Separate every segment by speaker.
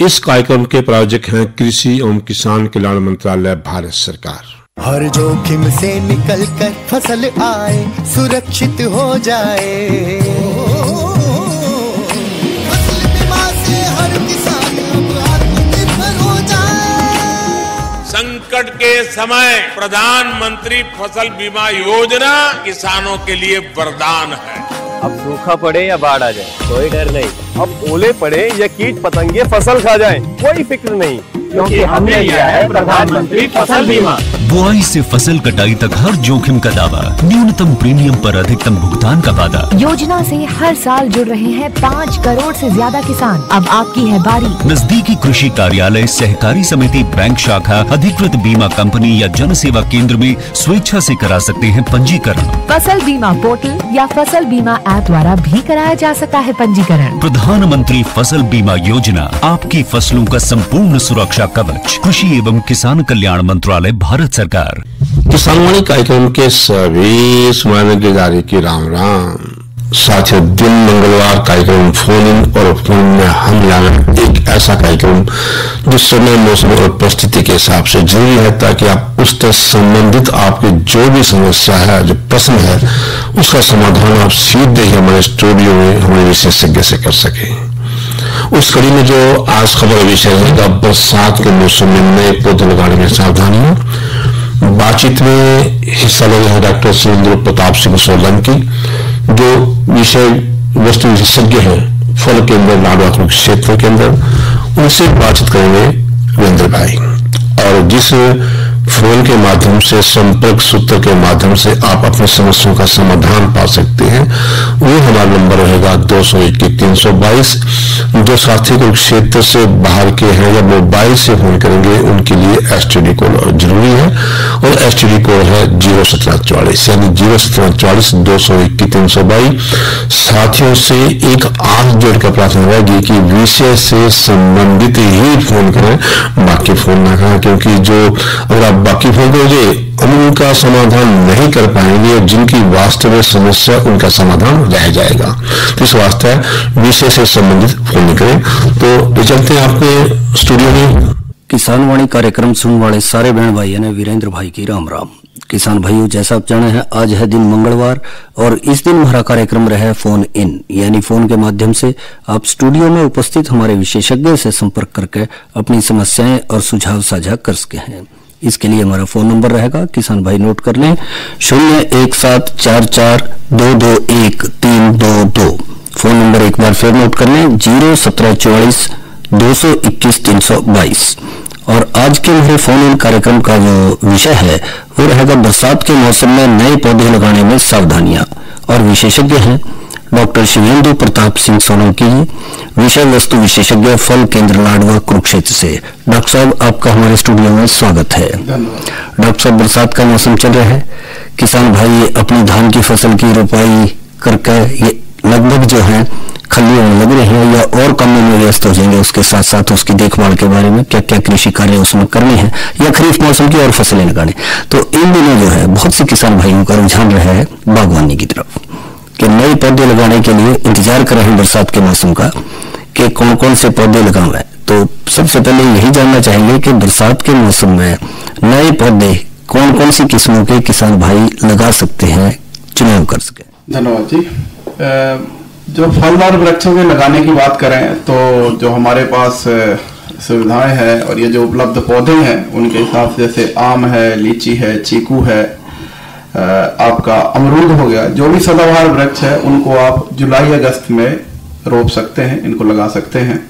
Speaker 1: इस कार्यक्रम के प्रायोजक हैं कृषि एवं किसान कल्याण मंत्रालय, भारत सरकार।
Speaker 2: हर जोखिम से निकल कर फसल आए, सुरक्षित हो जाए, फसल बीमा से हर किसान अब आत्मनिर्भर हो जाए।
Speaker 3: संकट के समय प्रधानमंत्री फसल बीमा योजना किसानों के लिए वरदान है।
Speaker 4: अब सूखा पड़े या बाढ़ आ जाए कोई डर नहीं, अब ओले पड़े या कीट पतंगे फसल खा जाए कोई फिक्र नहीं, क्योंकि हमने लिया है प्रधानमंत्री फसल बीमा।
Speaker 5: बुआई से फसल कटाई तक हर जोखिम का दावा, न्यूनतम प्रीमियम पर अधिकतम भुगतान का वादा।
Speaker 6: योजना से हर साल जुड़ रहे हैं 5 करोड़ से ज्यादा किसान। अब आपकी है बारी।
Speaker 5: नजदीकी कृषि कार्यालय, सहकारी समिति, बैंक शाखा, अधिकृत बीमा कंपनी या जन सेवा केंद्र में स्वेच्छा से करा सकते हैं पंजीकरण।
Speaker 6: फसल बीमा पोर्टल या फसल बीमा ऐप द्वारा भी कराया जा सकता है पंजीकरण।
Speaker 5: प्रधानमंत्री फसल बीमा योजना, आपकी फसलों का संपूर्ण सुरक्षा कवच। कृषि एवं किसान कल्याण मंत्रालय, भारत सरकार।
Speaker 1: किसानवाणी कार्यक्रम के सभी सुनने की राम राम। साथियों, दिन मंगलवार कार्यक्रम फोन इन और फोन में हम लाना एक ऐसा कार्यक्रम जो समय, मौसम और परिस्थिति के हिसाब से जरूरी है, ताकि आप उससे संबंधित आपकी जो भी समस्या है, जो प्रश्न है, उसका समाधान आप सीधे ही हमारे स्टूडियो में हमारे विशेषज्ञ से कर सके। उस कड़ी में जो आज खबर विषय है, बरसात के मौसम में नए पौधे लगाने में सावधानियां। बातचीत में हिस्सा ले रहे हैं डॉक्टर सुरेंद्र प्रताप सिंह सोलंकी, जो विषय वस्तु विशेषज्ञ हैं फल के अंदर, लाडवा क्षेत्र के अंदर। उनसे बातचीत करेंगे वीरेंद्र भाई। और जिस फोन के माध्यम से, संपर्क सूत्र के माध्यम से आप अपनी समस्याओं का समाधान पा सकते हैं, वो हमारा नंबर रहेगा 221-322। जो साथी को क्षेत्र से बाहर के हैं या मोबाइल से फोन करेंगे, उनके लिए एसटीडी कोड जरूरी है, और एसटीडी कोड है 01744, यानी 01744 221-322। साथियों से एक आंख जोड़कर प्रार्थना रहेगी कि विषय से संबंधित ही फोन करें, बाकी फोन ना करें, क्योंकि जो अगर बाकी फोन करोगे उनका समाधान नहीं कर पाएंगे, जिनकी वास्तविक समस्या उनका समाधान रह जाएगा। तो इस वास्ते विषय से संबंधित फोन नहीं करें। तो चलते हैं आपके स्टूडियो में।
Speaker 7: किसान वाणी कार्यक्रम सुनने वाले सारे बहन भाइयों ने वीरेंद्र भाई की राम राम। किसान भाइयों, जैसा आप जाने हैं, आज है दिन मंगलवार और इस दिन हमारा कार्यक्रम रहा है फोन इन, यानी फोन के माध्यम से आप स्टूडियो में उपस्थित हमारे विशेषज्ञ से संपर्क करके अपनी समस्याएं और सुझाव साझा कर सके हैं। इसके लिए हमारा फोन नंबर रहेगा, किसान भाई नोट कर लें, 01744221322। फोन नंबर एक बार फिर नोट कर लें, 01744 221 322। और आज के हमारे फोन इन कार्यक्रम का जो विषय है वो रहेगा बरसात के मौसम में नए पौधे लगाने में सावधानियां। और विशेषज्ञ हैं डॉक्टर शिवेंद्र प्रताप सिंह सोलंकी, विषय वस्तु विशेषज्ञ, फल केंद्र लाडवा कुरुक्षेत्र से। डॉक्टर साहब, आपका हमारे स्टूडियो में स्वागत है। डॉक्टर साहब, बरसात का मौसम चल रहा है, किसान भाई अपनी धान की फसल की रोपाई करके ये लगभग जो है खलियों में लग रहे हैं या और कामों में व्यस्त हो जाएंगे, उसके साथ साथ उसकी देखभाल के बारे में क्या क्या कृषि कार्य उसमें करने हैं, या खरीफ मौसम की और फसलें लगाने। तो इन दिनों जो है बहुत से किसान भाइयों का रुझान रहा है बागवानी की तरफ, कि नए पौधे लगाने के लिए इंतजार कर रहे हैं बरसात के मौसम का, कि कौन कौन से पौधे लगाना है। तो सबसे पहले यही जानना चाहेंगे कि बरसात के मौसम में नए पौधे कौन कौन सी किस्मों के किसान भाई लगा सकते हैं, चुनाव कर सके।
Speaker 8: धन्यवाद जी। जो फलदार वृक्षों के लगाने की बात करें तो जो हमारे पास सुविधाएं हैं और ये जो उपलब्ध पौधे हैं उनके हिसाब से, जैसे आम है, लीची है, चीकू है, आपका अमरूद हो गया, जो भी सदाबहार वृक्ष है उनको आप जुलाई अगस्त में रोप सकते हैं, इनको लगा सकते हैं।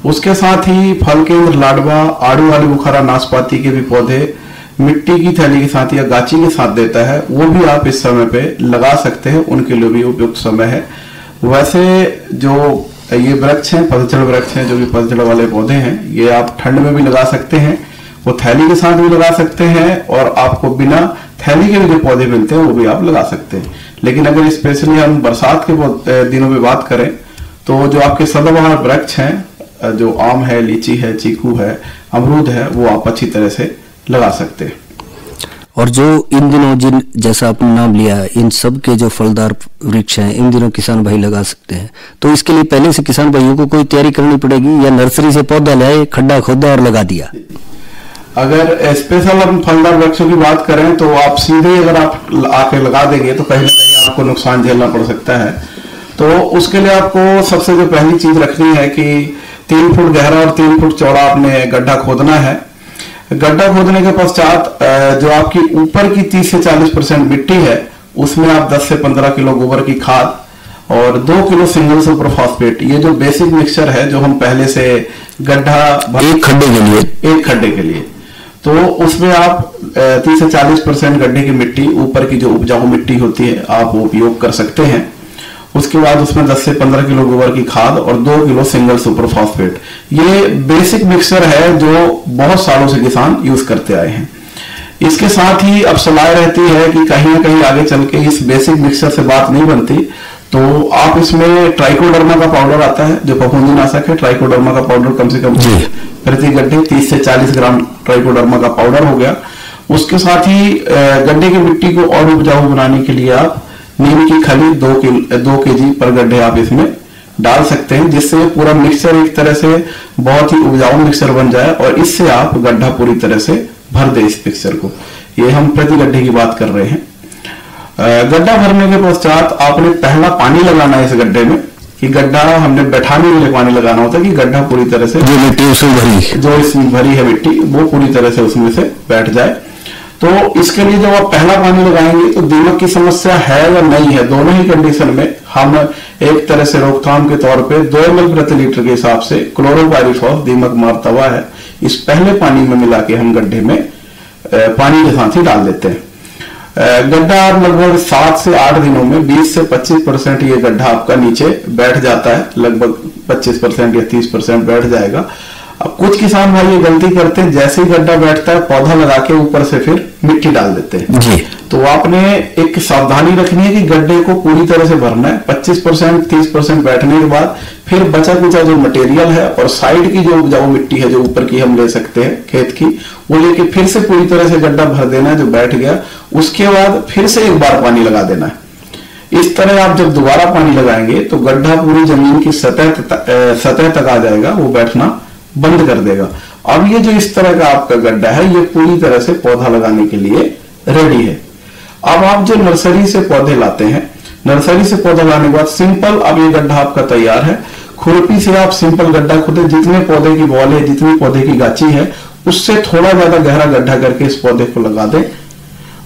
Speaker 8: उसके साथ ही फल केंद्र लाडवा आड़ू आलू बुखारा नाशपाती के भी पौधे मिट्टी की थैली के साथ या गाची के साथ देता है, वो भी आप इस समय पे लगा सकते हैं, उनके लिए भी उपयुक्त समय है। वैसे जो ये वृक्ष हैं, पतझड़ वृक्ष हैं, जो भी पतझड़ वाले पौधे हैं, ये आप ठंड में भी लगा सकते हैं, वो थैली के साथ भी लगा सकते हैं, और आपको बिना थैली के भी जो पौधे मिलते हैं वो भी आप लगा सकते हैं। लेकिन अगर स्पेशली हम बरसात के दिनों में बात करें तो जो आपके सदाबहार वृक्ष हैं, जो आम है, लीची है, चीकू है, अमरूद है, वो आप अच्छी तरह से लगा सकते हैं।
Speaker 7: और जो इन दिनों जिन जैसा आपने नाम लिया है, इन सब के जो फलदार वृक्ष हैं इन दिनों किसान भाई लगा सकते हैं, तो इसके लिए पहले से किसान भाइयों को कोई तैयारी करनी पड़ेगी या नर्सरी से पौधा लाए, खड्डा खोदा और लगा दिया?
Speaker 8: अगर स्पेशल हम फलदार वृक्षों की बात करें तो आप सीधे अगर आप आके लगा देंगे तो कहीं ना कहीं आपको नुकसान झेलना पड़ सकता है। तो उसके लिए आपको सबसे जो पहली चीज रखनी है कि 3 फुट गहरा और 3 फुट चौड़ा आपने गड्ढा खोदना है। गड्ढा खोदने के पश्चात जो आपकी ऊपर की 30 से 40% मिट्टी है उसमें आप 10 से 15 किलो गोबर की खाद और 2 किलो सिंगल सुपर फॉस्फेट, ये जो बेसिक मिक्सचर है जो हम पहले से गड्ढा
Speaker 7: एक खड्डे के लिए
Speaker 8: तो उसमें आप 30 से 40% गड्ढे की मिट्टी, ऊपर की जो उपजाऊ मिट्टी होती है आप वो उपयोग कर सकते हैं। उसके बाद उसमें 10 से 15 किलो गोबर की खाद और 2 किलो सिंगल सुपर फॉस्फेट, ये बेसिक मिक्सचर है जो बहुत सालों से किसान यूज करते आए हैं। इसके साथ ही अब सलाह रहती है कि कहीं ना कहीं आगे चल के इस बेसिक मिक्सचर से बात नहीं बनती तो आप इसमें ट्राइकोडर्मा का पाउडर आता है जो फफूंदीनाशक है। ट्राइकोडर्मा का पाउडर कम से कम प्रति गड्ढे 30 से 40 ग्राम ट्राइकोडर्मा का पाउडर हो गया। उसके साथ ही गड्ढे की मिट्टी को और उपजाऊ बनाने के लिए आप नीम की खली 2 kg पर गड्ढे आप इसमें डाल सकते हैं, जिससे पूरा मिक्सचर एक तरह से बहुत ही उपजाऊ मिक्सचर बन जाए और इससे आप गड्ढा पूरी तरह से भर दे इस मिक्सचर को। ये हम प्रति गड्ढे की बात कर रहे हैं। गड्ढा भरने के पश्चात आपने पहला पानी लगाना है इस गड्ढे में, कि गड्ढा हमने बैठाने के लिए पानी लगाना होता है कि गड्ढा पूरी तरह से
Speaker 7: जो मिट्टी उसमें
Speaker 8: भरी है मिट्टी वो पूरी तरह से उसमें से बैठ जाए। तो इसके लिए जब आप पहला पानी लगाएंगे तो दीमक की समस्या है या नहीं है, दोनों ही कंडीशन में हम एक तरह से रोकथाम के तौर पे 2 ml प्रति लीटर के हिसाब से क्लोरोपाइरिफॉस दीमक मार दवा है, इस पहले पानी में मिला के हम गड्ढे में पानी के साथ ही डाल देते हैं। गड्ढा लगभग 7 से 8 दिनों में 20 से 25% ये गड्ढा आपका नीचे बैठ जाता है, लगभग 25% या 30% बैठ जाएगा। अब कुछ किसान भाई ये गलती करते हैं, जैसे ही गड्ढा बैठता है पौधा लगा के ऊपर से फिर मिट्टी डाल देते हैं जी। तो आपने एक सावधानी रखनी है कि गड्ढे को पूरी तरह से भरना है। 25% 30% बैठने के बाद फिर बचा कुचा जो मटेरियल है और साइड की जो उपजाऊ मिट्टी है जो ऊपर की हम ले सकते हैं खेत की, वो लेके फिर से पूरी तरह से गड्ढा भर देना है जो बैठ गया। उसके बाद फिर से एक बार पानी लगा देना है। इस तरह आप जब दोबारा पानी लगाएंगे तो गड्ढा पूरी जमीन की सतह तक आ जाएगा, वो बैठना बंद कर देगा। अब ये जो इस तरह का आपका गड्ढा है ये पूरी तरह से पौधा लगाने के लिए रेडी है। अब आप जो नर्सरी से पौधे लाते हैं, नर्सरी से पौधा लाने के बाद सिंपल अब ये गड्ढा आपका तैयार है। खुरपी से आप सिंपल गड्ढा खोदे, जितने पौधे की बॉल है, जितनी पौधे की गाची है, उससे थोड़ा ज्यादा गहरा गड्ढा करके इस पौधे को लगा दें।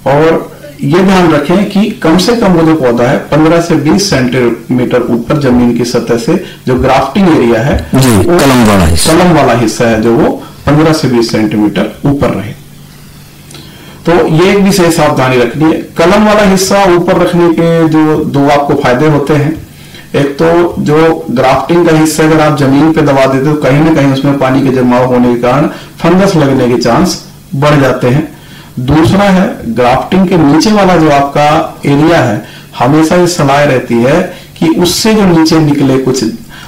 Speaker 8: और ये ध्यान रखें कि कम से कम वो जो पौधा है 15 से 20 सेंटीमीटर ऊपर जमीन की सतह से जो ग्राफ्टिंग एरिया है, कलम वाला हिस्सा है जो वो 15 से 20 सेंटीमीटर ऊपर रहे। तो ये एक विशेष सावधानी रखनी है। कलम वाला हिस्सा ऊपर रखने के जो 2 आपको फायदे होते हैं, एक तो जो ग्राफ्टिंग का हिस्सा अगर आप जमीन पे दबा देते हो कहीं ना कहीं उसमें पानी के जमाव होने के कारण फंगस लगने के चांस बढ़ जाते हैं। दूसरा है ग्राफ्टिंग के नीचे वाला जो आपका एरिया है, हमेशा ये सलाह रहती है कि उससे जो नीचे निकले कुछ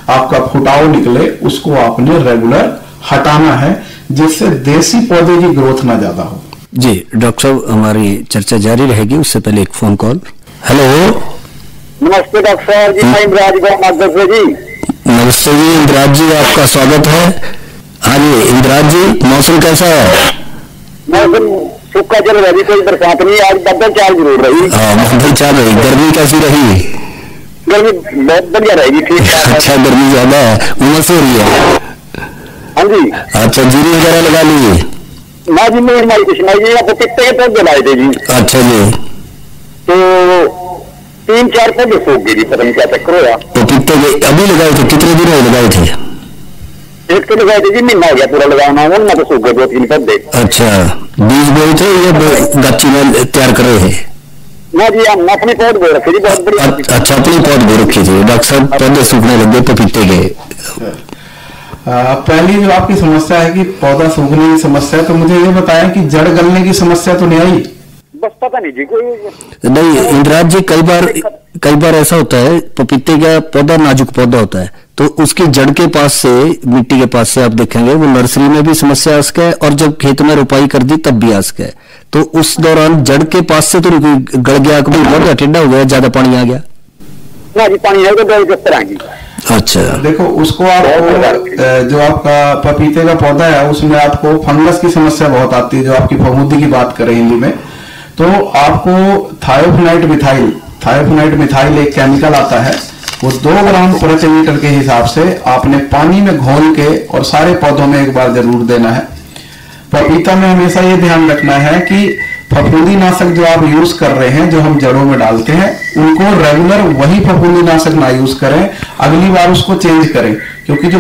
Speaker 8: आपका फुटाव निकले उसको आपने रेगुलर हटाना है, जिससे देसी पौधे की ग्रोथ ना ज्यादा हो।
Speaker 7: जी डॉक्टर साहब, हमारी चर्चा जारी रहेगी, उससे पहले एक फोन कॉल। हेलो,
Speaker 9: नमस्ते डॉक्टर साहब जी, मैं इंद्राज जी।
Speaker 7: नमस्ते जी इंद्राज जी, आपका स्वागत है। हाँ जी इंद्राज जी, मौसम कैसा है?
Speaker 9: मौसम सूखा चल रहा है, कोई बरसात नहीं, आज बदल चाल जरूर रही।
Speaker 7: हाँ बदल चाल रही। गर्मी कैसी रही?
Speaker 9: गर्मी बहुत बढ़िया रहेगी, ठीक है।
Speaker 7: अच्छा गर्मी ज्यादा है, उमस हो रही है?
Speaker 9: हाँ जी।
Speaker 7: अच्छा जीरी वगैरह लगा ली?
Speaker 9: ना जी नहीं, हमारी कुछ नहीं जी, पपीते के पौधे लाए थे जी।
Speaker 7: अच्छा जी,
Speaker 9: तो 3-4 पौधे सूख गए जी, पता नहीं क्या चक्कर हुआ।
Speaker 7: पपीते के अभी लगाए थे? कितने दिन लगाए थे?
Speaker 9: एक तो लगाए थे जी, महीना हो गया पूरा लगाना, उनमें तो सूख गए 2-3 पौधे।
Speaker 7: अच्छा, बीज बोए थे या गाची में तैयार कर रहे हैं?
Speaker 9: ना जी हम अपने पौध बो रखे जी, बहुत बढ़िया।
Speaker 7: अच्छा अपने पौध बो रखे थे। डॉक्टर साहब पौधे सूखने लगे पपीते के।
Speaker 8: पहली जो आपकी समस्या है कि पौधा सूखने की समस्या, तो मुझे ये बताया कि जड़ गलने की समस्या तो नहीं आई?
Speaker 9: बस पता नहीं जी कोई
Speaker 7: नहीं इंद्राज जी, कई बार ऐसा होता है, पपीते का पौधा नाजुक पौधा होता है, तो उसकी जड़ के पास से, मिट्टी के पास से आप देखेंगे वो नर्सरी में भी समस्या आ सके है, और जब खेत में रोपाई कर दी तब भी आ सके है। तो उस दौरान जड़ के पास से तो नहीं कोई गड़ गया, कभी बढ़ गया, टेढ़ा हो गया, ज्यादा पानी आ गया?
Speaker 9: ना जी, पानी है तो किस तरह की।
Speaker 7: अच्छा,
Speaker 8: देखो उसको आप जो आपका पपीते का पौधा है उसमें आपको फंगस की समस्या बहुत आती है, जो आपकी फफूंदी की बात करें हिंदी में, तो आपको थायोफिनाइट मिथाइल एक केमिकल आता है, वो 2 ग्राम प्रति लीटर के हिसाब से आपने पानी में घोल के और सारे पौधों में एक बार जरूर देना है। पपीता में हमेशा ये ध्यान रखना है कि फफूंदी नाशक जो आप यूज कर रहे हैं, जो हम जड़ों में डालते हैं, उनको रेगुलर वही फफूंदी नाशक ना यूज करें, अगली बार उसको चेंज करें, क्योंकि जो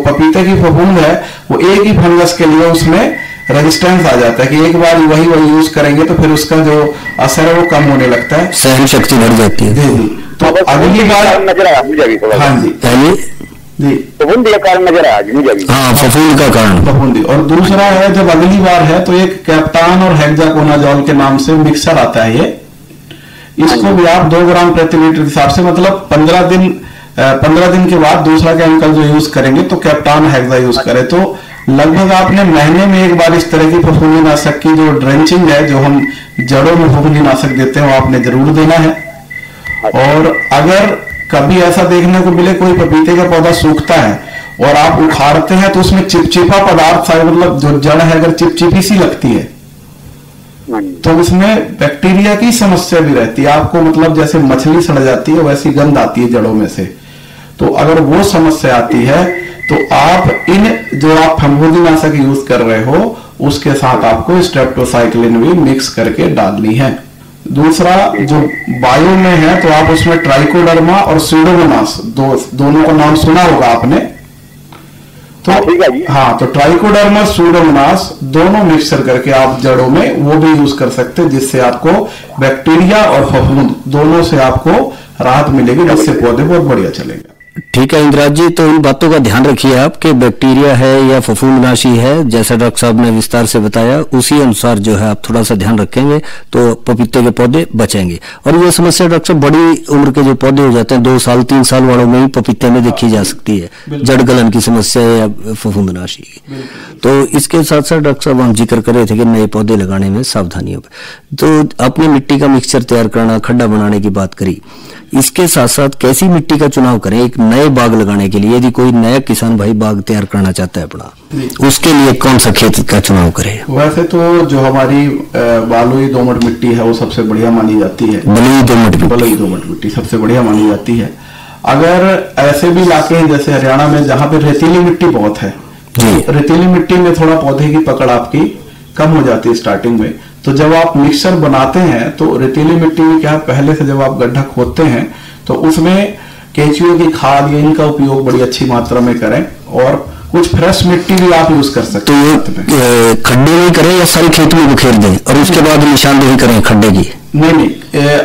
Speaker 8: पपीते की फफूंद है वो एक ही फंगस के लिए उसमें रेजिस्टेंस आ जाता है कि एक बार वही यूज करेंगे तो फिर उसका जो असर है वो कम होने लगता है,
Speaker 7: सहन शक्ति बढ़ जाती है।
Speaker 8: जी, तो अगली बार
Speaker 9: नजर आया मुझे।
Speaker 8: हाँ जी जी,
Speaker 9: फफूंदी का कारण नजर आया मुझे भी।
Speaker 7: हाँ, फफूंद का कारण
Speaker 8: फफूंदी। और दूसरा है, जब अगली बार है तो एक कैप्टान और हेक्साकोनाजोल के नाम से मिक्सर आता है ये, इसको भी आप 2 ग्राम प्रति लीटर के हिसाब से, मतलब 15 दिन के बाद दूसरा केमिकल जो यूज करेंगे तो कैप्टान हेक्सा यूज करें। तो लगभग आपने महीने में एक बार इस तरह की फफूंदी नाशक की जो ड्रेंचिंग है, जो हम जड़ों में फफूंदी नाशक देते हैं, वो आपने जरूर देना है। और अगर कभी ऐसा देखने को मिले कोई पपीते का पौधा सूखता है और आप उखाड़ते हैं तो उसमें चिपचिपा पदार्थ, मतलब जो जड़ है अगर चिपचिपी सी लगती है तो उसमें बैक्टीरिया की समस्या भी रहती है। आपको मतलब जैसे मछली सड़ जाती है वैसी गंध आती है जड़ों में से। तो अगर वो समस्या आती है तो आप जो आप फफूंदी नाशक यूज कर रहे हो उसके साथ आपको स्ट्रेप्टोसाइक्लिन भी मिक्स करके डालनी है। दूसरा जो बायो में है तो आप उसमें ट्राइकोडर्मा और स्यूडोमोनास, दोनों का नाम सुना होगा आपने। तो हाँ, तो ट्राइकोडर्मा स्यूडोमोनास दोनों मिक्सर करके आप जड़ों में वो भी यूज कर सकते हैं, जिससे आपको बैक्टीरिया और फफूंद दोनों से आपको राहत मिलेगी, जिससे पौधे बहुत बढ़िया चलेंगे।
Speaker 7: ठीक है इंद्राज जी, तो इन बातों का ध्यान रखिए आप कि बैक्टीरिया है या फफूंदनाशी है, जैसा डॉक्टर साहब ने विस्तार से बताया उसी अनुसार जो है आप थोड़ा सा ध्यान रखेंगे तो पपीते के पौधे बचेंगे। और ये समस्या डॉक्टर साहब बड़ी उम्र के जो पौधे हो जाते हैं 2 साल 3 साल वालों में ही पपीते में देखी जा सकती है, जड़ गलन की समस्या या फफूंदनाशी की। तो इसके साथ साथ डॉक्टर साहब हम जिक्र कर रहे थे कि नए पौधे लगाने में सावधानियों पर, तो आपने मिट्टी का मिक्सचर तैयार करना, खड्डा बनाने की बात करी, इसके साथ साथ कैसी मिट्टी का चुनाव करें एक नए बाग लगाने के लिए? यदि कोई नया किसान भाई बाग तैयार करना चाहता है अपना, उसके लिए कौन सा खेत का चुनाव करे?
Speaker 8: वैसे तो जो हमारी बलुई दोमट मिट्टी है वो सबसे बढ़िया मानी जाती है। बलुई दोमट मिट्टी सबसे बढ़िया मानी जाती है। अगर ऐसे भी इलाके हैं जैसे हरियाणा में जहां पे रेतीली मिट्टी बहुत है, रेतीली मिट्टी में थोड़ा पौधे की पकड़ आपकी कम हो जाती है स्टार्टिंग में, तो जब आप मिक्सर बनाते हैं तो रेतीली मिट्टी में क्या, पहले से जब आप गड्ढा खोदते हैं तो उसमें केंचुए की खाद या इनका उपयोग बड़ी अच्छी मात्रा में करें, और कुछ फ्रेश मिट्टी भी आप यूज कर सकते हैं।
Speaker 7: तो खड्डे में करें या सारे खेत में बिखेर दें और उसके बाद निशानदेही करें खड्डे की?
Speaker 8: नहीं,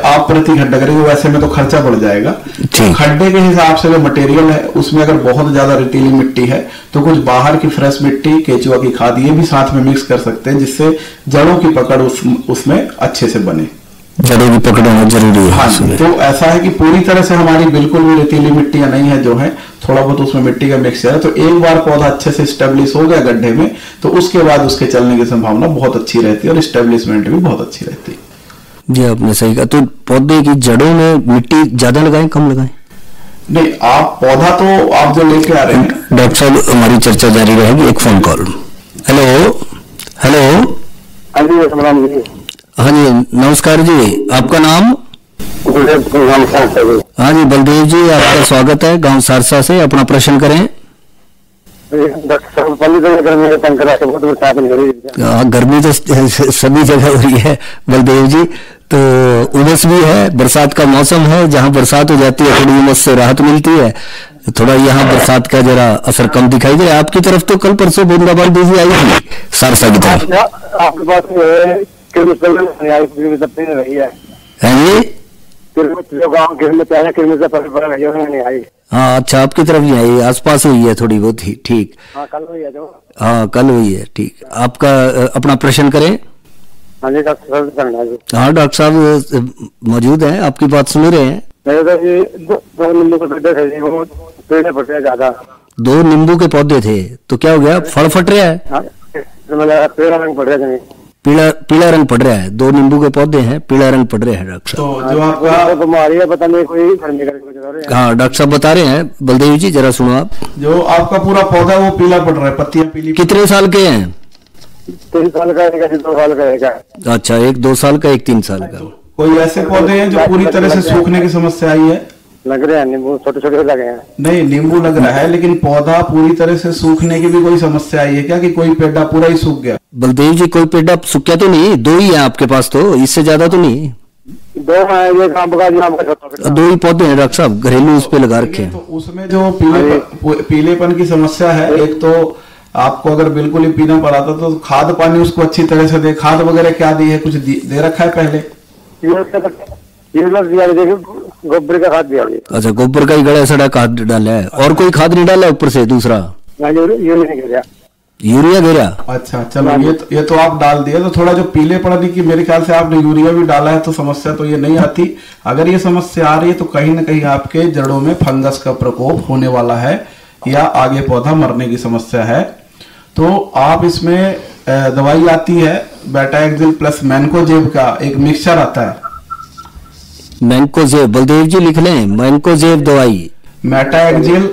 Speaker 8: आप प्रति खड्डा करेंगे वैसे में तो खर्चा बढ़ जाएगा। खड्डे के हिसाब से जो मटेरियल है उसमें अगर बहुत ज्यादा रेतीली मिट्टी है तो कुछ बाहर की फ्रेश मिट्टी, केचुआ की खाद, ये भी साथ में मिक्स कर सकते हैं, जिससे जड़ों की पकड़ उसमें अच्छे से बने।
Speaker 7: जड़ों की पकड़ होना जरूरी है।
Speaker 8: हाँ, तो ऐसा है कि पूरी तरह से हमारी बिल्कुल भी रेतीली मिट्टियां नहीं है, जो है थोड़ा बहुत उसमें मिट्टी का मिक्सचर है। तो एक बार पौधा अच्छे से स्टेब्लिश हो गया गड्ढे में तो उसके बाद उसके चलने की संभावना बहुत अच्छी रहती है और स्टेब्लिशमेंट भी बहुत अच्छी रहती है।
Speaker 7: जी आपने सही कहा। तो पौधे की जड़ों में मिट्टी ज्यादा लगाएं कम लगाएं?
Speaker 8: नहीं, आप पौधा तो आप जो लेके आ रहे हैं।
Speaker 7: डॉक्टर साहब हमारी चर्चा जारी रहेगी, एक फोन कॉल। हेलो। हाँ जी नमस्कार जी, आपका नाम? हाँ जी बलदेव जी, आपका स्वागत है गांव सारसा से, अपना प्रश्न करें। गर्मी तो सभी जगह हो रही है बलदेव जी, तो उमस भी है, बरसात का मौसम है, जहाँ बरसात हो जाती है थोड़ी उमस से राहत मिलती है। थोड़ा यहाँ बरसात का जरा असर कम दिखाई दे रहा है। आपकी तरफ तो कल परसों बूंदाबांदी आई थी सारसा की तरफ।
Speaker 9: आपके पास
Speaker 7: हाँ अच्छा, आपकी तरफ नहीं आई, आसपास हुई है थोड़ी बहुत ही। ठीक,
Speaker 9: कल हुई है जो।
Speaker 7: हाँ कल हुई है, ठीक। आपका अपना प्रश्न करें।
Speaker 9: हाँ जी डॉक्टर साहब जी।
Speaker 7: हाँ डॉक्टर साहब मौजूद हैं, आपकी बात सुन रहे हैं।
Speaker 9: मेरे तो जी दो नींबू के पेड़ थे जी, वो पेड़ फट रहे ज्यादा।
Speaker 7: 2 नींबू के पौधे थे तो क्या हो गया, फल फट रहा है?
Speaker 9: हाँ, मतलब पीला रंग पड़ रहा है।
Speaker 7: पीला रंग पड़ रहा है, 2 नींबू के पौधे हैं, पीला रंग पड़ रहे हैं डॉक्टर साहब।
Speaker 8: तो जो आपका
Speaker 9: बीमारी है पता नहीं, कोई गर्मी करके।
Speaker 7: हाँ डॉक्टर साहब बता रहे हैं, बलदेव जी जरा सुनो आप।
Speaker 8: जो आपका पूरा पौधा वो पीला पड़ रहा है, पत्तियां पीली।
Speaker 7: कितने साल के हैं?
Speaker 9: 3 साल का है, 2 साल का है।
Speaker 7: अच्छा, एक 2 साल का, एक 3 साल का।
Speaker 8: कोई ऐसे पौधे हैं जो पूरी तरह से सूखने की समस्या आई है?
Speaker 9: लग रहे हैं नींबू छोटे छोटे लगे हैं।
Speaker 8: नहीं, नींबू लग रहा है, लेकिन पौधा पूरी तरह से सूखने की भी कोई समस्या आई है क्या, कि कोई पेड़ा पूरा ही सूख गया?
Speaker 7: बलदेव जी कोई पेड़ा सूखा तो नहीं, 2 ही है आपके पास, तो इससे ज्यादा तो नहीं?
Speaker 9: 2 है, ये आम का छोटा।
Speaker 7: 2 ही पौधे हैं डॉक्टर साहब, घरेलू उस पे लगा रखे हैं।
Speaker 8: तो उसमें जो पीलेपन की समस्या है, एक तो आपको अगर बिल्कुल ही पीना पड़ा था तो खाद पानी उसको अच्छी तरह से दे। खाद वगैरह क्या दी है, कुछ दे रखा है पहले?
Speaker 9: गोबर का खाद दिया।
Speaker 7: अच्छा, गोबर का ही गड़ा सड़ा खाद डाला है, और कोई खाद नहीं डाला ऊपर से दूसरा? यूरिया गिरा।
Speaker 8: अच्छा चलो, ये तो आप डाल दिए। तो थोड़ा जो पीले पड़ने की, मेरे ख्याल से आपने यूरिया भी डाला है, तो समस्या तो ये नहीं आती। अगर ये समस्या आ रही है तो कहीं ना कहीं आपके जड़ों में फंगस का प्रकोप होने वाला है, या आगे पौधा मरने की समस्या है। तो आप इसमें दवाई आती है बेटाएक्सिल प्लस मैनकोजेब का एक मिक्सचर आता है।
Speaker 7: मैनकोजेब, बलदेव जी लिख लें, मैनकोजेब दवाई।
Speaker 8: मेटाएक्सिल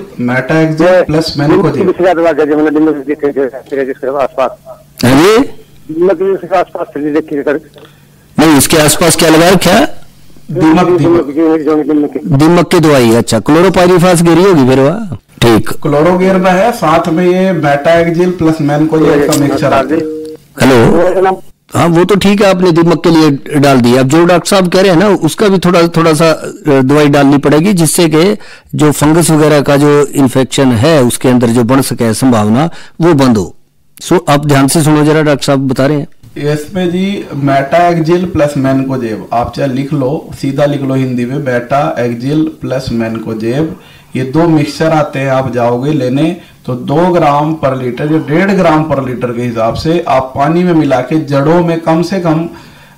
Speaker 8: प्लस मैनकोजेब।
Speaker 7: नहीं, इसके आसपास क्या लगा क्या? दीमक की दवाई। अच्छा, क्लोरोपाइरीफास गिरी होगी फिर वह। ठीक,
Speaker 8: क्लोरोगेर में है, साथ में ये मेटाएक्सिल प्लस मैनकोजेब का मिक्सचर आता है।
Speaker 7: हेलो, हाँ वो तो ठीक है, आपने दीमक के लिए डाल दिया। अब जो डॉक्टर साहब कह रहे हैं ना, उसका भी थोड़ा सा दवाई डालनी पड़ेगी, जिससे कि जो फंगस वगैरह का जो इन्फेक्शन है उसके अंदर जो बन सके संभावना, वो बंद हो। आप ध्यान से सुनो जरा, डॉक्टर साहब बता रहे हैं
Speaker 8: इसमें जी। मेटाएक्सिल प्लस मैनकोजेब, आप चाहे लिख लो, सीधा लिख लो हिंदी में, मेटाएक्सिल प्लस मैनकोजेब। ये 2 मिक्सचर आते हैं, आप जाओगे लेने तो 2 ग्राम पर लीटर या 1.5 ग्राम पर लीटर के हिसाब से आप पानी में मिला के जड़ों में कम से कम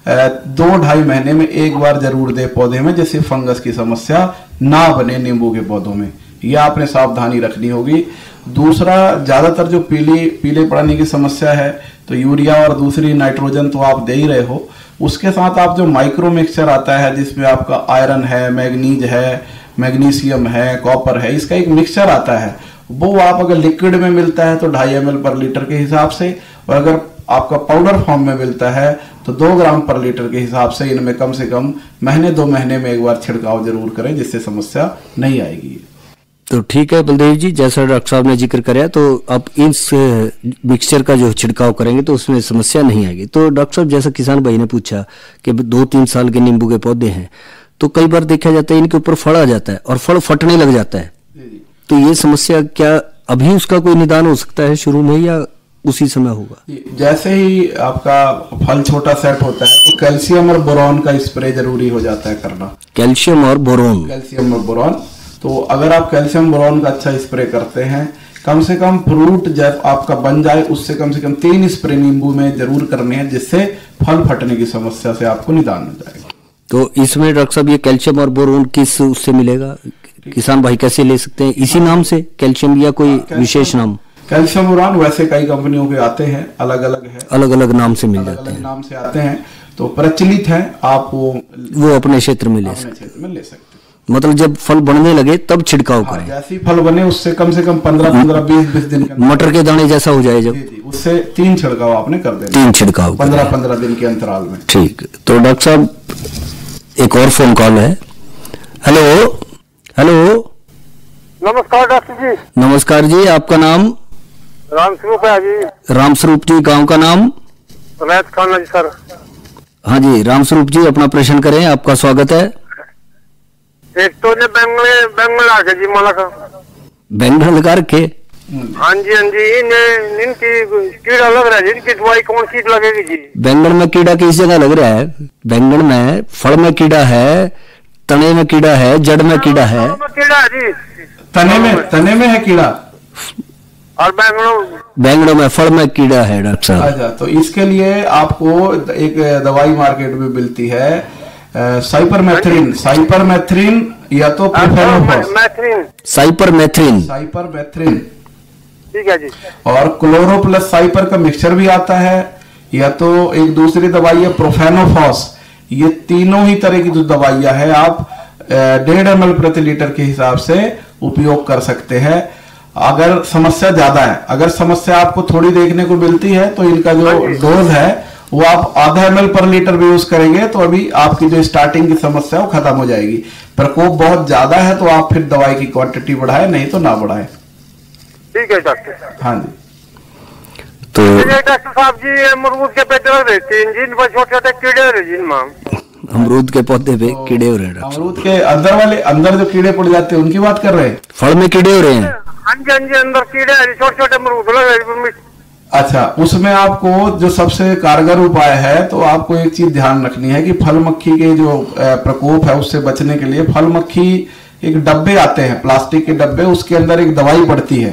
Speaker 8: 2-2.5 महीने में एक बार जरूर दे पौधे में, जिससे फंगस की समस्या ना बने नींबू के पौधों में। ये आपने सावधानी रखनी होगी। दूसरा, ज्यादातर जो पीले पड़ने की समस्या है, तो यूरिया और दूसरी नाइट्रोजन तो आप दे ही रहे हो। उसके साथ आप जो माइक्रो मिक्सचर आता है, जिसमें आपका आयरन है, मैग्नीज है, मैग्नीशियम है, कॉपर है, इसका एक मिक्सचर आता है। वो आप अगर लिक्विड में मिलता है तो 2.5 ml पर लीटर के हिसाब से, और अगर आपका पाउडर फॉर्म में मिलता है तो 2 ग्राम पर लीटर के हिसाब से इनमें कम से कम 1-2 महीने में एक बार छिड़काव जरूर करें, जिससे समस्या नहीं आएगी।
Speaker 7: तो ठीक है बलदेव जी, जैसा डॉक्टर साहब ने जिक्र कराया, तो आप इस मिक्सचर का जो छिड़काव करेंगे तो उसमें समस्या नहीं आएगी। तो डॉक्टर साहब, जैसा किसान भाई ने पूछा कि 2-3 साल के नींबू के पौधे हैं, तो कई बार देखा जाता है इनके ऊपर फल आ जाता है और फल फटने लग जाता है, तो ये समस्या क्या अभी उसका कोई निदान हो सकता है शुरू में, या उसी समय होगा?
Speaker 8: जैसे ही आपका फल छोटा सेट होता है तो कैल्शियम और बोरॉन का स्प्रे जरूरी हो जाता है करना।
Speaker 7: कैल्शियम और बोरॉन।
Speaker 8: कैल्शियम और बोरॉन, तो अगर आप कैल्शियम बोरॉन का अच्छा स्प्रे करते हैं, कम से कम फ्रूट जब आपका बन जाए उससे कम से कम 3 स्प्रे नींबू में जरूर करने हैं, जिससे फल फटने की समस्या से आपको निदान हो जाएगा।
Speaker 7: तो इसमें डॉक्टर साहब ये कैल्शियम और बोरोन किस उससे मिलेगा? किसान भाई कैसे ले सकते हैं? इसी नाम से कैल्शियम या कोई विशेष नाम?
Speaker 8: कैल्शियम बोरॉन वैसे कई कंपनियों के आते हैं, अलग अलग है,
Speaker 7: अलग अलग नाम से मिल जाते हैं,
Speaker 8: नाम से आते हैं, तो प्रचलित है, आप वो
Speaker 7: अपने क्षेत्र में ले सकते
Speaker 8: हैं।
Speaker 7: मतलब जब फल बनने लगे तब छिड़काव करें।
Speaker 8: जैसे फल बने उससे कम से कम 15-20 दिन
Speaker 7: मटर के दाने जैसा हो जाए जब,
Speaker 8: उससे 3 छिड़काव आपने कर देना।
Speaker 7: 3 छिड़काव
Speaker 8: 15-15 दिन के अंतराल में।
Speaker 7: ठीक। तो डॉक्टर साहब एक और फोन कॉल है। Hello hello.
Speaker 9: नमस्कार डॉक्टर जी।
Speaker 7: नमस्कार जी, आपका नाम?
Speaker 9: रामस्वरूप है जी।
Speaker 7: रामस्वरूप जी, गांव का नाम?
Speaker 9: रैत खाना जी सर।
Speaker 7: हाँ जी रामस्वरूप जी, अपना प्रश्न करें, आपका स्वागत है।
Speaker 9: एक तो ने बैंगन लगा के जी माला का।
Speaker 7: बैंगन लगा रखे?
Speaker 9: हाँ जी इनकी कीड़ा लग रहा है, इनकी दवाई कौन सी लगेगी जी?
Speaker 7: बैंगन में कीड़ा किस जगह लग रहा है? बैंगन में फल में कीड़ा है, तने में कीड़ा है, जड़ में कीड़ा है?
Speaker 9: कीड़ा है जी।
Speaker 8: तने में है कीड़ा।
Speaker 9: और
Speaker 7: बैंगनों में फल में कीड़ा है डॉक्टर साहब।
Speaker 8: अच्छा, तो इसके लिए आपको एक दवाई मार्केट में मिलती है साइपरमेथ्रिन या तो साइपरमेथ्रिन,
Speaker 9: ठीक है जी।
Speaker 8: और क्लोरो प्लस साइपर का मिक्सचर भी आता है, या तो एक दूसरी दवाई है प्रोफेनोफॉस। ये तीनों ही तरह की जो दवाइयां है आप 1.5 ml प्रति लीटर के हिसाब से उपयोग कर सकते हैं अगर समस्या ज्यादा है। अगर समस्या आपको थोड़ी देखने को मिलती है तो इनका जो डोज है वो आप आधा ml पर लीटर भी यूज करेंगे तो अभी आपकी जो स्टार्टिंग की समस्या वो खत्म हो जाएगी। प्रकोप बहुत ज्यादा है तो आप फिर दवाई की क्वांटिटी बढ़ाए, नहीं तो ना बढ़ाए।
Speaker 9: ठीक है डॉक्टर।
Speaker 8: हाँ जी।
Speaker 7: तो
Speaker 9: डॉक्टर साहब जी अमरूद के पेड़ लग रहे जिन पर छोटे छोटे कीड़े हो रहे जिन में
Speaker 7: अमरूद के पौधे पे कीड़े हो रहे हैं।
Speaker 8: अमरूद के अंदर जो कीड़े पड़ जाते हैं उनकी बात कर रहे हैं?
Speaker 7: फल में कीड़े हो रहे हैं?
Speaker 9: हाँ जी, अंदर कीड़े छोटे छोटे अमरूद लग रहे।
Speaker 8: अच्छा, उसमें आपको जो सबसे कारगर उपाय है तो आपको एक चीज ध्यान रखनी है कि फल मक्खी के जो प्रकोप है उससे बचने के लिए फल मक्खी एक डब्बे आते हैं, प्लास्टिक के डब्बे, उसके अंदर एक दवाई पड़ती है।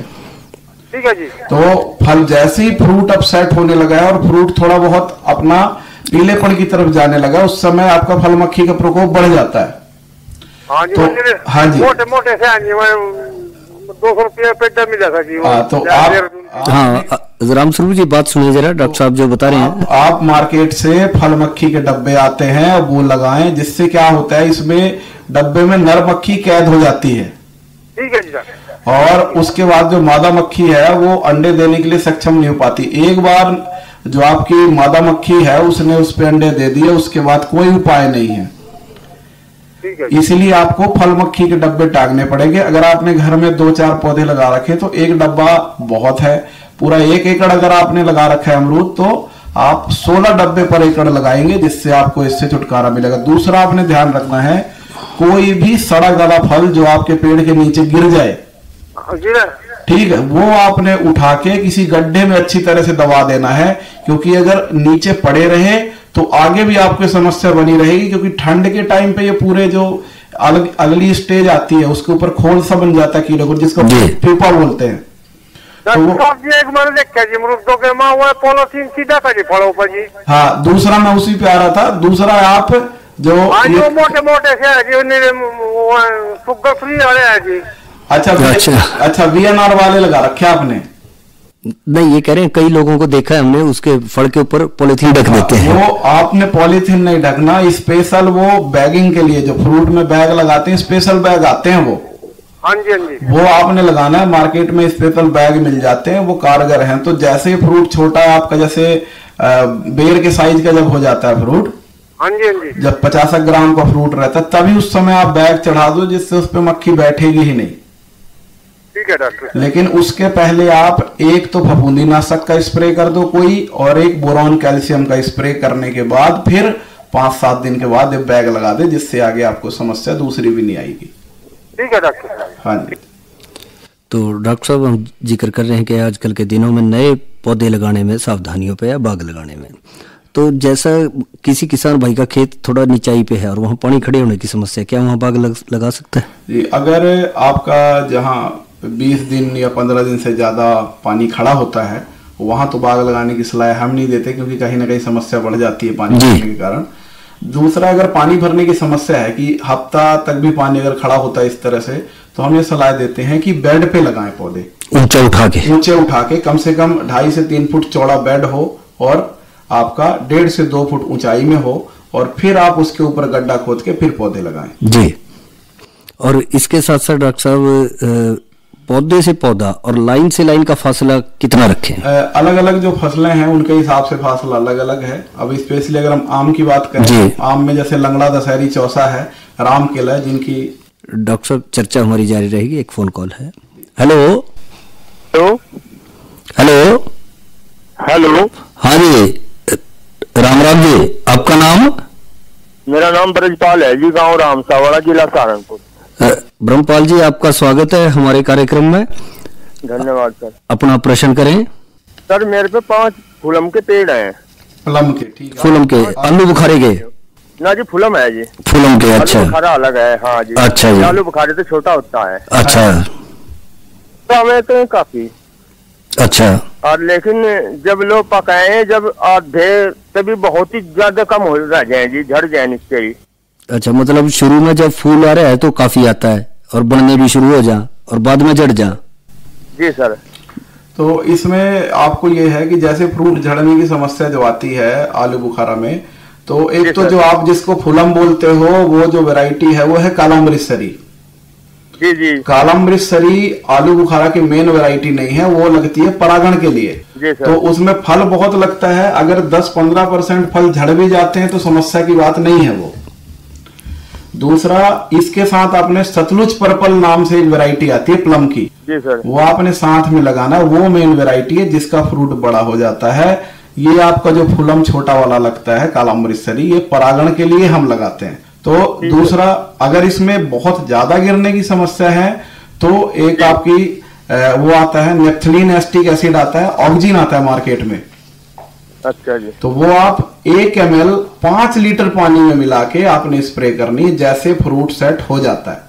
Speaker 9: ठीक है जी।
Speaker 8: तो फल जैसे ही फ्रूट अपसेट होने लगा है और फ्रूट थोड़ा बहुत अपना पीलेपन की तरफ जाने लगा, उस समय आपका फल मक्खी का प्रकोप बढ़ जाता है।
Speaker 9: हाँ जी,
Speaker 8: तो हाँ जी,
Speaker 9: मोटे मोटे से 200 रुपये पेड़ मिलेगा जी।
Speaker 8: तो
Speaker 7: हाँ रामस्वरूप जी बात सुनिए जरा, डॉक्टर साहब जो बता रहे हैं।
Speaker 8: आप मार्केट से फल मक्खी के डब्बे आते हैं और वो लगाएं, जिससे क्या होता है इसमें डब्बे में नर मक्खी कैद हो जाती है।
Speaker 9: ठीक है जी।
Speaker 8: और उसके बाद जो मादा मक्खी है वो अंडे देने के लिए सक्षम नहीं हो पाती। एक बार जो आपकी मादा मक्खी है उसने उस पे अंडे दे दिए, उसके बाद कोई उपाय नहीं है। इसलिए आपको फल मक्खी के डब्बे टांगने पड़ेंगे। अगर आपने घर में 2-4 पौधे लगा रखे तो एक डब्बा बहुत है। पूरा 1 एकड़ अगर आपने लगा रखा है अमरूद तो आप 16 डब्बे पर एकड़ लगाएंगे, जिससे आपको इससे छुटकारा मिलेगा। दूसरा आपने ध्यान रखना है, कोई भी सड़ा गला फल जो आपके पेड़ के नीचे गिर जाए, ठीक है, वो आपने उठा के किसी गड्ढे में अच्छी तरह से दबा देना है, क्योंकि अगर नीचे पड़े रहे तो आगे भी आपको समस्या बनी रहेगी। क्योंकि ठंड के टाइम पे ये पूरे जो अगली स्टेज आती है उसके ऊपर खोल सा बन जाता है कीड़े को, जिसको प्यूपा बोलते हैं। तो वो हाँ, दूसरा मैं उसी पे आ रहा था। दूसरा आप जो
Speaker 9: मोटे मोटे से शुगर फ्री वाले हैं जी।
Speaker 8: अच्छा VNR वाले लगा रखे आपने?
Speaker 7: नहीं, ये कह रहे हैं कई लोगों को देखा है हमने, उसके फल के ऊपर पॉलीथीन ढक देते हैं।
Speaker 8: वो आपने पॉलीथीन नहीं ढकना, स्पेशल वो बैगिंग के लिए जो फ्रूट में बैग लगाते हैं, स्पेशल बैग आते हैं वो।
Speaker 9: हाँ जी, हाँ जी।
Speaker 8: वो आपने लगाना है। मार्केट में स्पेशल बैग मिल जाते हैं, वो कारगर हैं। तो जैसे फ्रूट छोटा है आपका, जैसे बेर के साइज का जब हो जाता है फ्रूट,
Speaker 9: हाँ जी, हाँ जी,
Speaker 8: जब 50 ग्राम का फ्रूट रहता है, तभी उस समय आप बैग चढ़ा दो, जिससे उस पर मक्खी बैठेगी ही नहीं।
Speaker 9: ठीक है डॉक्टर।
Speaker 8: लेकिन उसके पहले आप एक तो फफूंदीनाशक का स्प्रे कर दो कोई, और एक बोरॉन कैल्शियम का स्प्रे करने के बाद फिर 5-7 दिन के बाद एक बैग लगा दे, जिससे आगे आपको समस्या दूसरी भी नहीं आएगी।
Speaker 9: ठीक है डॉक्टर।
Speaker 8: हाँ जी।
Speaker 7: तो डॉक्टर साहब हम जिक्र कर रहे हैं कि आजकल के दिनों में नए पौधे लगाने में सावधानियों पे या बाग लगाने में, तो जैसा किसी किसान भाई का खेत थोड़ा निचाई पे है और वहाँ पानी खड़े होने की समस्या, क्या वहाँ बाग लगा सकता है?
Speaker 8: जी, अगर आपका जहाँ 20 दिन या 15 दिन से ज्यादा पानी खड़ा होता है वहां तो बाग लगाने की सलाह हम नहीं देते, क्योंकि कहीं ना कहीं समस्या बढ़ जाती है पानी भरने के कारण। दूसरा, अगर पानी भरने की समस्या है कि हफ्ता तक भी पानी अगर खड़ा होता है इस तरह से, तो हम ये सलाह देते हैं कि बेड पे लगाएं पौधे, ऊंचे उठा के कम से कम 2.5 से 3 फुट चौड़ा बेड हो और आपका 1.5 से 2 फुट ऊंचाई में हो, और फिर आप उसके ऊपर गड्ढा खोद के फिर पौधे लगाएं।
Speaker 7: जी। और इसके साथ साथ डॉक्टर साहब पौधे से पौधा और लाइन से लाइन का फासला कितना रखें?
Speaker 8: अलग अलग जो फसलें हैं उनके हिसाब से फासला अलग अलग है। अब स्पेशली अगर हम आम की बात करें, आम में जैसे लंगड़ा, दशहरी, चौसा है, राम केला है, जिनकी
Speaker 7: डॉक्टर साहब चर्चा हमारी जारी रहेगी। एक फोन कॉल है। Hello hello
Speaker 9: hello.
Speaker 7: हाँ जी, राम राम जी, आपका नाम?
Speaker 9: मेरा नाम ब्रजपाल है जी, गाँव रामसावाड़ा, जिला सहारनपुर।
Speaker 7: ब्रह्मपाल जी, आपका स्वागत है हमारे कार्यक्रम में।
Speaker 9: धन्यवाद सर।
Speaker 7: अपना प्रश्न करें।
Speaker 9: सर मेरे पे 5 फूलम के पेड़ हैं।
Speaker 8: फूलम के? ठीक है।
Speaker 7: फूलम के, आलू बुखारे के?
Speaker 9: ना जी, फूलम है जी।
Speaker 7: फूलम के, अच्छा।
Speaker 9: आलू बुखारा अलग है। हाँ जी।
Speaker 7: अच्छा जी।
Speaker 9: आलू बुखारे तो छोटा होता है।
Speaker 7: अच्छा।
Speaker 9: तो हमें तो काफी
Speaker 7: अच्छा।
Speaker 9: और लेकिन जब लोग पकाए जब आधे तभी बहुत ही ज्यादा कम हो जाए जी, झड़ जाए नीचे ही।
Speaker 7: अच्छा, मतलब शुरू में जब फूल आ रहा है तो काफी आता है और बढ़ने भी शुरू हो जा और बाद में जड़ जा।
Speaker 9: जी सर।
Speaker 8: तो इसमें आपको ये है कि जैसे फ्रूट झड़ने की समस्या जो आती है आलू बुखारा में, तो एक तो जो आप जिसको फुलम बोलते हो वो जो वैरायटी है वो है काला अमृतसरी।
Speaker 9: जी जी।
Speaker 8: काला अमृतसरी आलू बुखारा की मेन वैरायटी नहीं है, वो लगती है परागण के लिए।
Speaker 9: जी सर।
Speaker 8: तो उसमें फल बहुत लगता है, अगर 10-15% फल झड़ भी जाते हैं तो समस्या की बात नहीं है वो। दूसरा, इसके साथ आपने सतलुज पर्पल नाम से एक वैरायटी आती है प्लम की।
Speaker 9: जी सर।
Speaker 8: वो आपने साथ में लगाना, वो मेन वैरायटी है जिसका फ्रूट बड़ा हो जाता है। ये आपका जो फुलम छोटा वाला लगता है काला अमृतसरी, ये परागण के लिए हम लगाते हैं। तो दूसरा, अगर इसमें बहुत ज्यादा गिरने की समस्या है तो एक आपकी वो आता है नेफ्थलीन एस्टिक एसिड आता है, ऑक्सिन आता है मार्केट में।
Speaker 9: अच्छा जी।
Speaker 8: तो वो आप 1 ml 5 लीटर पानी में मिला के आपने स्प्रे करनी, जैसे फ्रूट सेट हो जाता है।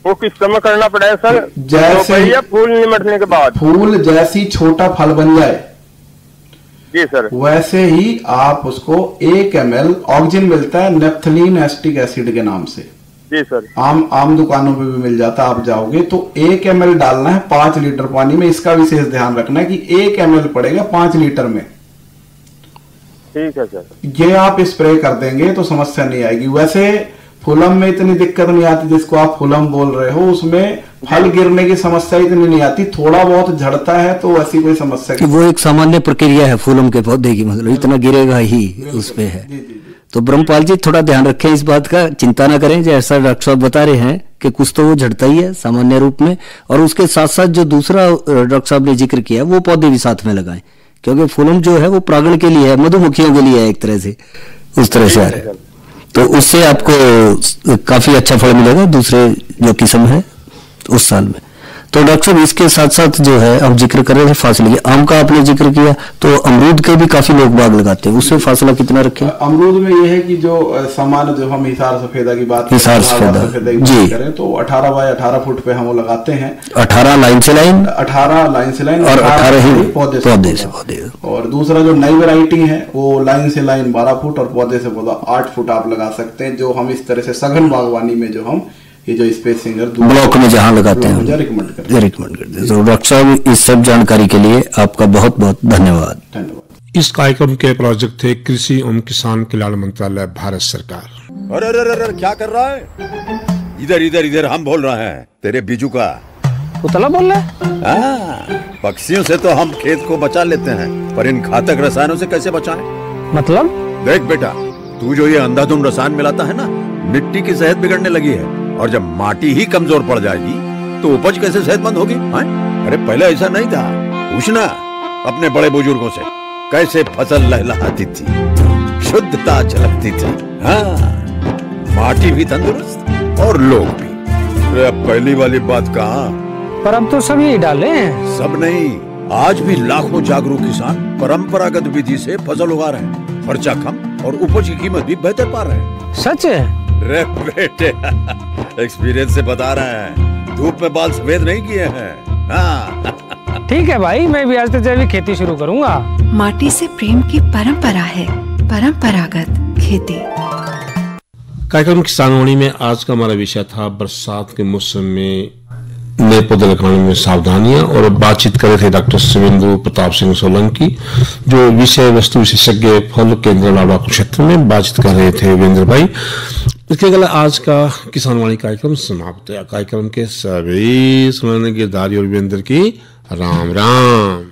Speaker 9: वो किस समय करना पड़ेगा सर?
Speaker 8: जैसे
Speaker 9: फूल निमटने के बाद?
Speaker 8: फूल जैसी छोटा फल बन जाए
Speaker 9: जी सर,
Speaker 8: वैसे ही आप उसको 1 ml ऑक्सिन मिलता है नेफ्थलीन एस्टिक एसिड के नाम से।
Speaker 9: जी सर।
Speaker 8: आम दुकानों पे भी मिल जाता है, आप जाओगे तो 1 ml डालना है 5 लीटर पानी में। इसका विशेष ध्यान रखना है कि 1 ml पड़ेगा 5 लीटर में।
Speaker 9: ठीक है सर।
Speaker 8: ये आप स्प्रे कर देंगे तो समस्या नहीं आएगी। वैसे फुलम में इतनी दिक्कत नहीं आती, जिसको आप फुलम बोल रहे हो उसमें फल गिरने की समस्या इतनी नहीं आती, थोड़ा बहुत झड़ता है तो ऐसी कोई समस्या
Speaker 7: कि वो एक सामान्य प्रक्रिया है फूलों के पौधे की, मतलब इतना गिरेगा ही उसपे है। तो ब्रह्मपाल जी थोड़ा ध्यान रखें इस बात का, चिंता ना करें, जैसा डॉक्टर साहब बता रहे हैं कि कुछ तो वो झड़ता ही है सामान्य रूप में, और उसके साथ साथ जो दूसरा डॉक्टर साहब ने जिक्र किया वो पौधे भी साथ में लगाएं, क्योंकि फूलों जो है वो परागण के लिए है, मधुमक्खियों के लिए है एक तरह से, उस तरह से आ रहे हैं। तो उससे आपको काफी अच्छा फल मिलेगा दूसरे जो किस्म है उस साल में। तो डॉक्टर साहब इसके साथ साथ जो है आप जिक्र कर रहे थे फासले की, आम का आपने जिक्र किया, तो अमरूद के भी काफी लोग बाग लगाते हैं, उससे फासला कितना रखें?
Speaker 8: अमरूद में ये है कि जो सामान्य जो हम हिसार सफेदा की बात करें तो 18 बाय 18 फुट पे हम वो लगाते हैं।
Speaker 7: 18 लाइन से लाइन,
Speaker 8: 18 लाइन से लाइन
Speaker 7: और 18 ही
Speaker 8: पौधे से पौधे। और दूसरा जो नई वैरायटी है वो लाइन से लाइन 12 फुट और पौधे से पौधा 8 फुट आप लगा सकते हैं, जो हम इस तरह से सघन बागवानी में जो हम ये जो स्पेसिंग
Speaker 7: ब्लॉक में जहां लगाते हैं
Speaker 8: रिकमेंड करते हैं।
Speaker 7: तो डॉक्टर साहब इस सब जानकारी के लिए आपका बहुत बहुत धन्यवाद।
Speaker 8: धन्यवाद।
Speaker 1: इस कार्यक्रम के प्रायोजक थे कृषि एवं किसान कल्याण मंत्रालय, भारत सरकार।
Speaker 10: अरे क्या कर रहा है? इधर इधर इधर हम बोल रहे हैं तेरे बीजू का
Speaker 11: पुतला बोल रहा है।
Speaker 10: पक्षियों से तो हम खेत को बचा लेते हैं, पर इन घातक रसायनों से कैसे बचाएं?
Speaker 11: मतलब?
Speaker 10: देख बेटा, तू जो ये अंधाधुंध रसायन मिलाता है ना, मिट्टी की सेहत बिगड़ने लगी है, और जब माटी ही कमजोर पड़ जाएगी तो उपज कैसे सेहतमंद होगी? अरे पहले ऐसा नहीं था, पूछना अपने बड़े बुजुर्गों से, कैसे फसल लहलहाती थी, शुद्धता झलकती थी। हाँ, माटी भी तंदुरुस्त और लोग भी। अरे अब पहली वाली बात कहाँ,
Speaker 11: पर अब तो सब यही डाले हैं।
Speaker 10: सब नहीं, आज भी लाखों जागरूक किसान परंपरागत विधि से फसल उगा रहे हैं, खर्चा कम और उपज की कीमत भी बेहतर पा रहे हैं।
Speaker 11: सच है?
Speaker 10: रे बेटे, एक्सपीरियंस से बता रहे हैं, धूप में बाल सफेद नहीं किए हैं। हाँ।
Speaker 11: ठीक है भाई, मैं भी आज से जैविक खेती शुरू करूंगा।
Speaker 12: माटी से प्रेम की परंपरा है, परंपरागत खेती।
Speaker 1: कार्यक्रम किसानवाणी में आज का हमारा विषय था बरसात के मौसम में नए पौधे लगाने में सावधानियां, और बातचीत कर रहे थे डॉक्टर शिवेंद्र प्रताप सिंह सोलंकी, जो विषय वस्तु विशेषज्ञ फल केंद्र लाडवा क्षेत्र में बातचीत कर रहे थे वीरेंद्र भाई। इसके अगला आज का किसानवाणी कार्यक्रम समाप्त है। कार्यक्रम के सभी सुनने के दारी और वीरेंद्र की राम राम।